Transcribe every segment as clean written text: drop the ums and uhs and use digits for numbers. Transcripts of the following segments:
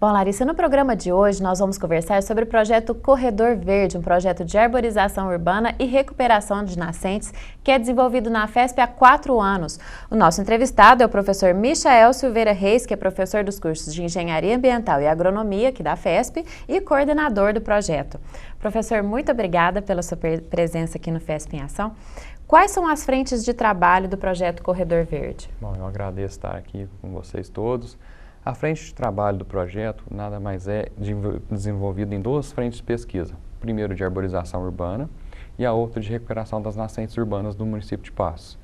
Bom, Larissa, no programa de hoje nós vamos conversar sobre o projeto Corredor Verde, um projeto de arborização urbana e recuperação de nascentes que é desenvolvido na FESP há 4 anos. O nosso entrevistado é o professor Michael Silveira Reis, que é professor dos cursos de Engenharia Ambiental e Agronomia aqui da FESP e coordenador do projeto. Professor, muito obrigada pela sua presença aqui no FESP em Ação. Quais são as frentes de trabalho do projeto Corredor Verde? Bom, eu agradeço estar aqui com vocês todos. A frente de trabalho do projeto nada mais é desenvolvida em 2 frentes de pesquisa. Primeiro de arborização urbana e a outra de recuperação das nascentes urbanas do município de Passos.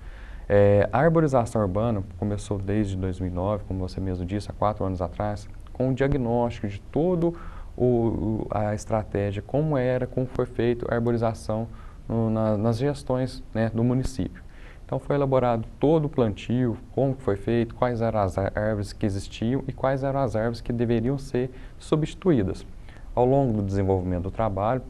A arborização urbana começou desde 2009, como você mesmo disse, há 4 anos atrás, com o diagnóstico de toda a estratégia, como foi feita a arborização nas gestões, né, do município. Então foi elaborado todo o plantio, como foi feito, quais eram as árvores que existiam e quais eram as árvores que deveriam ser substituídas. Ao longo do desenvolvimento do trabalho,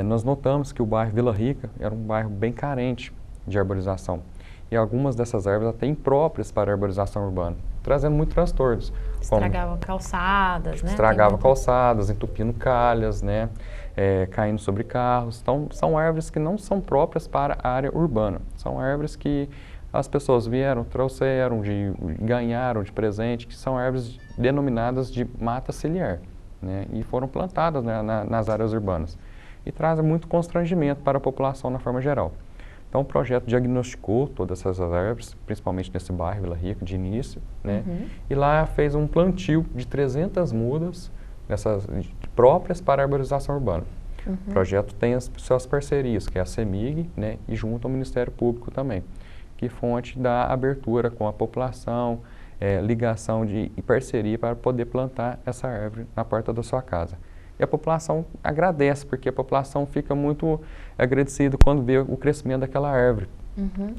nós notamos que o bairro Vila Rica era um bairro bem carente de arborização. E algumas dessas árvores até impróprias para a arborização urbana, trazendo muitos transtornos. Estragava calçadas, né? Estragava calçadas, entupindo calhas, né? Caindo sobre carros. Então, são árvores que não são próprias para a área urbana. São árvores que as pessoas vieram, trouxeram, ganharam de presente, que são árvores denominadas de mata ciliar, né? E foram plantadas, né, nas áreas urbanas. E trazem muito constrangimento para a população na forma geral. Então, o projeto diagnosticou todas essas árvores, principalmente nesse bairro, Vila Rica, de início, né? E lá fez um plantio de 300 mudas próprias para a arborização urbana. O projeto tem as suas parcerias, que é a CEMIG, né? E junto ao Ministério Público também, que fonte da abertura com a população, ligação e parceria para poder plantar essa árvore na porta da sua casa. E a população agradece, porque a população fica muito agradecida quando vê o crescimento daquela árvore.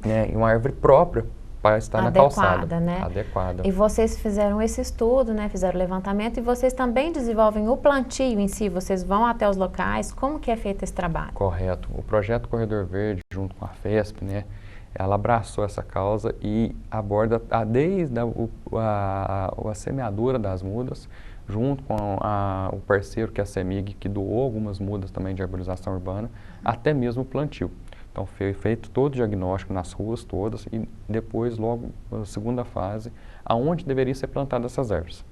Né? E uma árvore própria para estar na calçada. Né? Adequada. E vocês fizeram esse estudo, né? Fizeram o levantamento e vocês também desenvolvem o plantio em si, vocês vão até os locais, como que é feito esse trabalho? Correto. O projeto Corredor Verde, junto com a FESP, né? Ela abraçou essa causa e aborda desde a semeadura das mudas, junto com o parceiro que é a CEMIG, que doou algumas mudas também de arborização urbana, até mesmo o plantio. Então foi feito todo o diagnóstico nas ruas todas e depois, logo, na segunda fase, aonde deveriam ser plantadas essas árvores.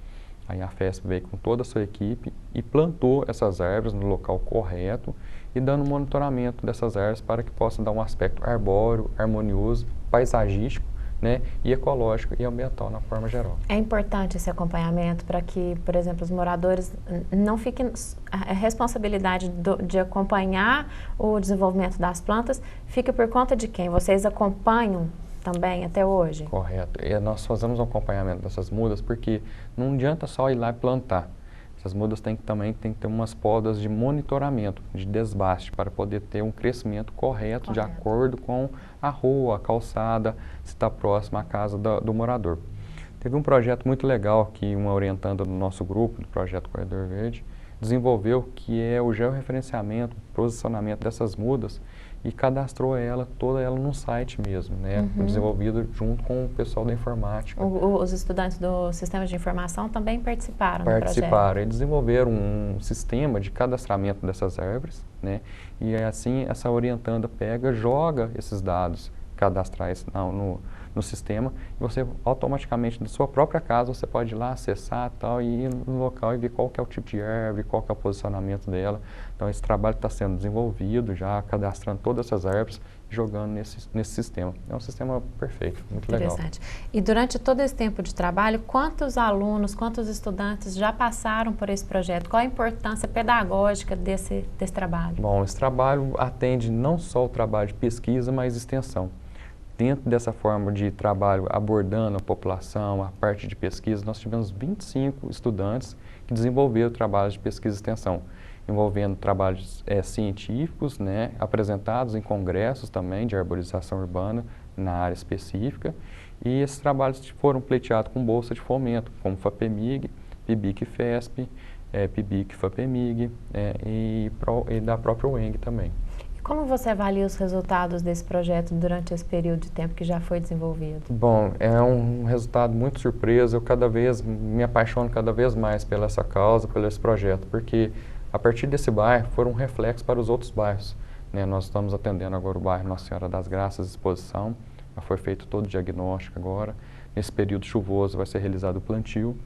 Aí a FESP veio com toda a sua equipe e plantou essas árvores no local correto e dando monitoramento dessas árvores para que possa dar um aspecto arbóreo, harmonioso, paisagístico, né, e ecológico e ambiental na forma geral. É importante esse acompanhamento para que, por exemplo, os moradores não fiquem... A responsabilidade de acompanhar o desenvolvimento das plantas fica por conta de quem? Vocês acompanham também até hoje? Correto. E nós fazemos um acompanhamento dessas mudas porque não adianta só ir lá e plantar. Essas mudas também tem que ter umas podas de monitoramento, de desbaste, para poder ter um crescimento correto de acordo com a rua, a calçada, se está próxima à casa do morador. Teve um projeto muito legal que uma orientanda do nosso grupo, do projeto Corredor Verde, desenvolveu, que é o georreferenciamento, posicionamento dessas mudas e cadastrou toda ela no site mesmo, né? Desenvolvido junto com o pessoal da informática. Os estudantes do sistema de informação também participaram do projeto? Participaram, eles desenvolveram um sistema de cadastramento dessas árvores, né? E assim essa orientanda joga esses dados cadastrais no sistema e você automaticamente da sua própria casa você pode ir lá acessar e ir no local e ver qual que é o tipo de árvore, qual que é o posicionamento dela. Então esse trabalho está sendo desenvolvido já, cadastrando todas essas árvores e jogando nesse sistema. É um sistema perfeito, muito legal. Interessante. E durante todo esse tempo de trabalho, quantos alunos, quantos estudantes já passaram por esse projeto? Qual a importância pedagógica desse trabalho? Bom, esse trabalho atende não só o trabalho de pesquisa, mas extensão. Dentro dessa forma de trabalho abordando a população, a parte de pesquisa, nós tivemos 25 estudantes que desenvolveram trabalhos de pesquisa e extensão, envolvendo trabalhos científicos, né, apresentados em congressos também de arborização urbana na área específica, e esses trabalhos foram pleiteados com bolsa de fomento, como FAPEMIG, PIBIC FESP, PIBIC FAPEMIG e da própria UENG também. Como você avalia os resultados desse projeto durante esse período de tempo que já foi desenvolvido? Bom, é um resultado muito surpresa. Eu cada vez me apaixono cada vez mais pela essa causa, pelo esse projeto, porque a partir desse bairro foram um reflexo para os outros bairros, né? Nós estamos atendendo agora o bairro Nossa Senhora das Graças, Exposição. Já foi feito todo o diagnóstico agora. Nesse período chuvoso vai ser realizado o plantio.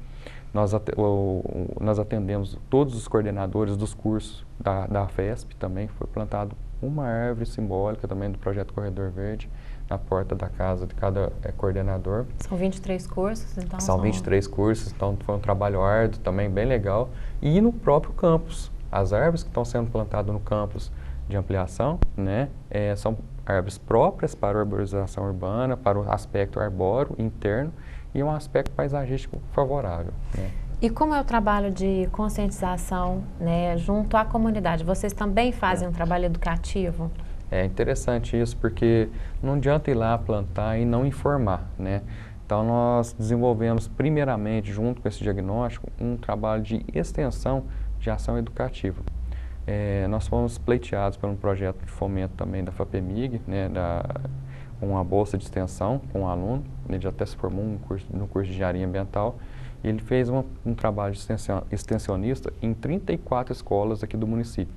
Nós atendemos todos os coordenadores dos cursos da FESP também. Foi plantado uma árvore simbólica também do projeto Corredor Verde na porta da casa de cada coordenador. São 23 cursos, então? São 23 cursos, então foi um trabalho árduo também, bem legal. E no próprio campus, as árvores que estão sendo plantadas no campus de ampliação, né, são árvores próprias para a arborização urbana, para o aspecto arbóreo interno e um aspecto paisagístico favorável, né. E como é o trabalho de conscientização, né, junto à comunidade? Vocês também fazem um trabalho educativo? É interessante isso, porque não adianta ir lá plantar e não informar, né? Então, nós desenvolvemos, primeiramente, junto com esse diagnóstico, um trabalho de extensão de ação educativa. Nós fomos pleiteados por um projeto de fomento também da FAPEMIG, né, uma bolsa de extensão com um aluno. Ele já até se formou no curso de engenharia ambiental. E ele fez um trabalho de extensionista em 34 escolas aqui do município,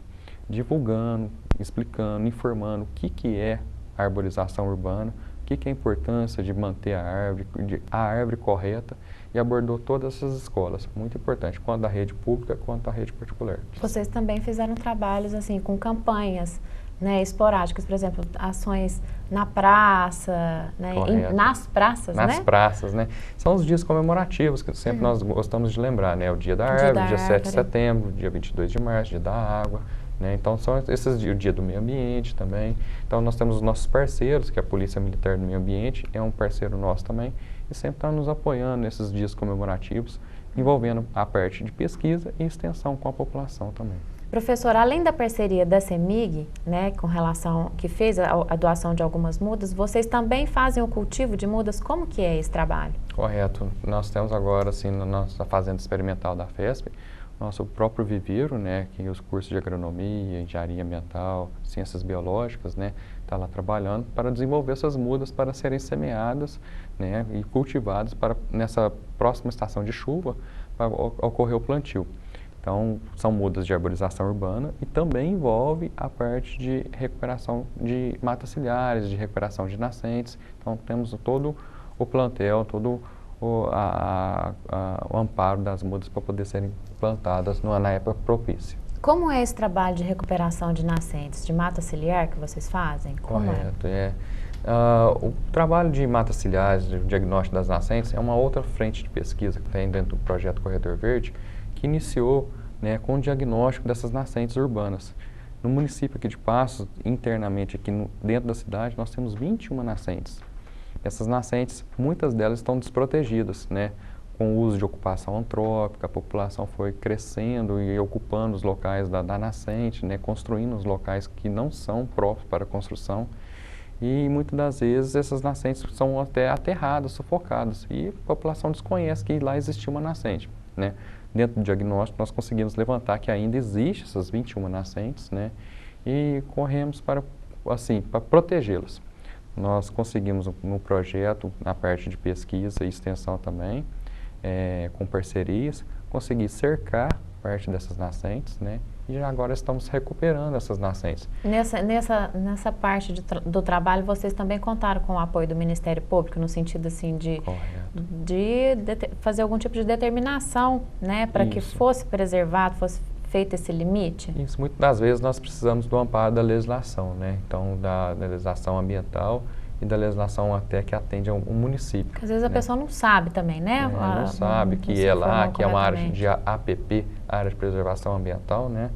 divulgando, explicando, informando o que é a arborização urbana, o que é a importância de manter a árvore correta, e abordou todas essas escolas, muito importante, quanto da rede pública quanto da rede particular. Vocês também fizeram trabalhos assim com campanhas, né, esporádicas, por exemplo, ações na praça, né, nas praças, né? Nas praças, né? São os dias comemorativos que sempre nós gostamos de lembrar, né? O Dia da Árvore, dia 7 de setembro, dia 22 de março, dia da água, né? Então, são esses dias, o Dia do Meio Ambiente também. Então, nós temos os nossos parceiros, que é a Polícia Militar do Meio Ambiente, é um parceiro nosso também, e sempre está nos apoiando nesses dias comemorativos, envolvendo a parte de pesquisa e extensão com a população também. Professor, além da parceria da CEMIG, né, com relação, que fez a doação de algumas mudas, vocês também fazem o cultivo de mudas? Como que é esse trabalho? Correto. Nós temos agora, assim, na nossa fazenda experimental da FESP, nosso próprio viveiro, né, que os cursos de agronomia, engenharia ambiental, ciências biológicas, né, está lá trabalhando para desenvolver essas mudas para serem semeadas, né, e cultivadas para, nessa próxima estação de chuva, para ocorrer o plantio. Então, são mudas de arborização urbana e também envolve a parte de recuperação de matas ciliares, de recuperação de nascentes. Então, temos todo o plantel, todo o amparo das mudas para poder serem plantadas na época propícia. Como é esse trabalho de recuperação de nascentes, de mata ciliar que vocês fazem? Como Correto, o trabalho de matas ciliares, de diagnóstico das nascentes, é uma outra frente de pesquisa que tem dentro do projeto Corredor Verde, que iniciou, né, com o diagnóstico dessas nascentes urbanas. No município aqui de Passos, internamente aqui dentro da cidade, nós temos 21 nascentes. Essas nascentes, muitas delas estão desprotegidas, né, com o uso de ocupação antrópica, a população foi crescendo e ocupando os locais da nascente, né, construindo os locais que não são próprios para a construção. E muitas das vezes essas nascentes são até aterradas, sufocadas, e a população desconhece que lá existia uma nascente, né. Dentro do diagnóstico, nós conseguimos levantar que ainda existem essas 21 nascentes, né, e corremos para protegê-las. Nós conseguimos no projeto, na parte de pesquisa e extensão também, com parcerias, conseguir cercar parte dessas nascentes, né, e agora estamos recuperando essas nascentes. Nessa parte do trabalho, vocês também contaram com o apoio do Ministério Público, no sentido assim de fazer algum tipo de determinação, né, para que fosse preservado, fosse feito esse limite? Isso, muitas das vezes nós precisamos do amparo da legislação, né, então da legislação ambiental e da legislação até que atende ao município. Porque às vezes a pessoa não sabe também, né? Não sabe que é lá, que é uma área de APP, área de preservação ambiental, né?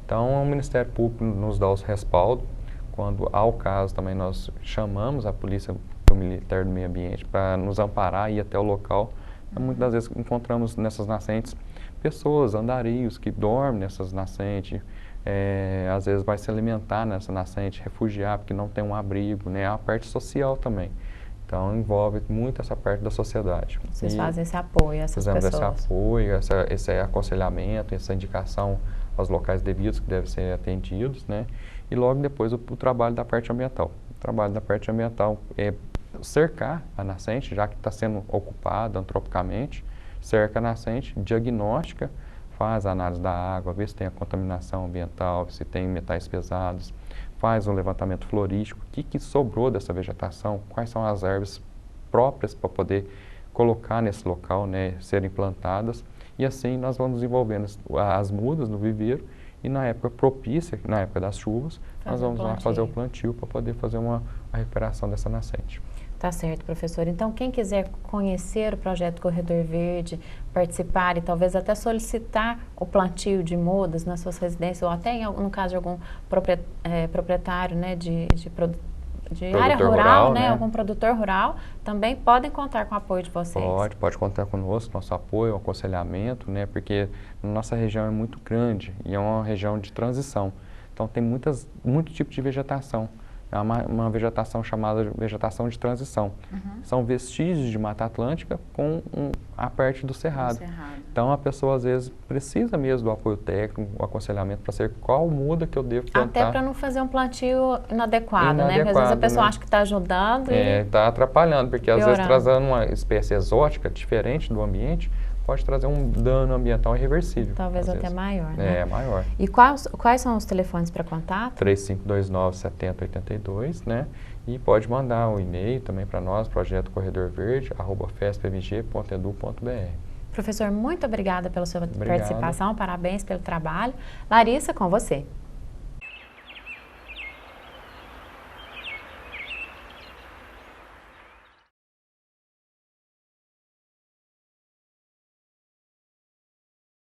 Então, o Ministério Público nos dá os respaldos. Quando há o caso, também nós chamamos a Polícia Militar do Meio Ambiente para nos amparar e ir até o local. Muitas das vezes encontramos nessas nascentes pessoas, andarios, que dormem nessas nascentes, às vezes vai se alimentar nessa nascente, refugiar porque não tem um abrigo, né? A parte social também. Então, envolve muito essa parte da sociedade. Vocês fazem esse apoio a essas pessoas? Fazemos esse apoio, esse aconselhamento, essa indicação aos locais devidos que devem ser atendidos, né? e logo depois o trabalho da parte ambiental. O trabalho da parte ambiental é cercar a nascente, já que está sendo ocupada antropicamente, cerca a nascente, diagnóstica, faz a análise da água, vê se tem a contaminação ambiental, se tem metais pesados, faz um levantamento florístico, o que sobrou dessa vegetação, quais são as árvores próprias para poder colocar nesse local, né, serem plantadas, e assim nós vamos desenvolvendo as mudas no viveiro, e na época propícia, na época das chuvas, nós vamos lá fazer o plantio para poder fazer a recuperação dessa nascente. Tá certo, professor. Então, quem quiser conhecer o projeto Corredor Verde, participar e talvez até solicitar o plantio de mudas nas suas residências, ou até, no caso de algum proprietário, né, de área rural, né, algum produtor rural, também podem contar com o apoio de vocês. Pode contar conosco, nosso apoio, aconselhamento, né, porque a nossa região é muito grande e é uma região de transição. Então, tem muito tipo de vegetação. É uma vegetação chamada vegetação de transição. São vestígios de Mata Atlântica com a parte do cerrado. Então, a pessoa, às vezes, precisa mesmo do apoio técnico, o aconselhamento para saber qual muda que eu devo plantar. Até para não fazer um plantio inadequado, né? Porque às vezes a pessoa acha que está ajudando e está atrapalhando, porque às vezes trazendo uma espécie exótica, diferente do ambiente, pode trazer um dano ambiental irreversível. Talvez até maior, né? Maior. E quais são os telefones para contato? 3529-7082, né? E pode mandar um e-mail também para nós, projeto Corredor Verde, @fespmg.edu.br. Professor, muito obrigada pela sua participação, parabéns pelo trabalho. Larissa, com você.